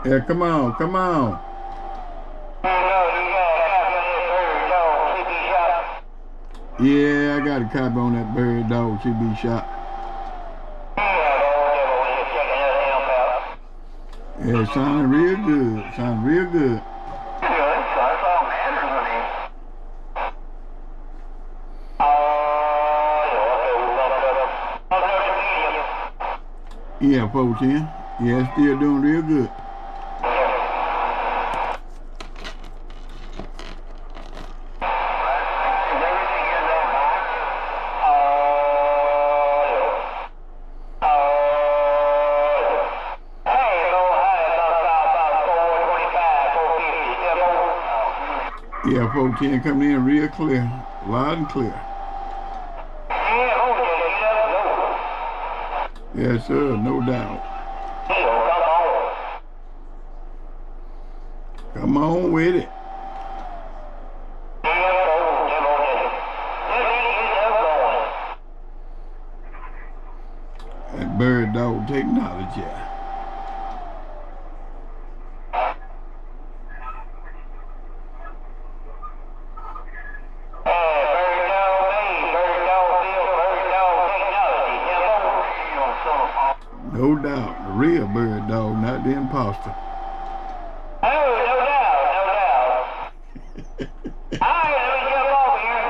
Yeah, come on, come on. Yeah, I got a copy on that bird dog. She be shot. Yeah, it sounded real good. Sounded real good. Yeah, 410. Yeah, it's still doing real good. Yeah, 410 coming in real clear, loud and clear. Yes, sir, no doubt. Come on with it. That bird dog technology. No doubt, the real bird dog, not the imposter. Oh, no doubt, no doubt. All right, let me jump over here.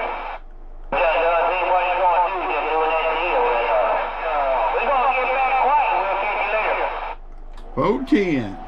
Just see what he's going to do, just doing that deal. We're going to get back quiet. We'll catch you later. 410.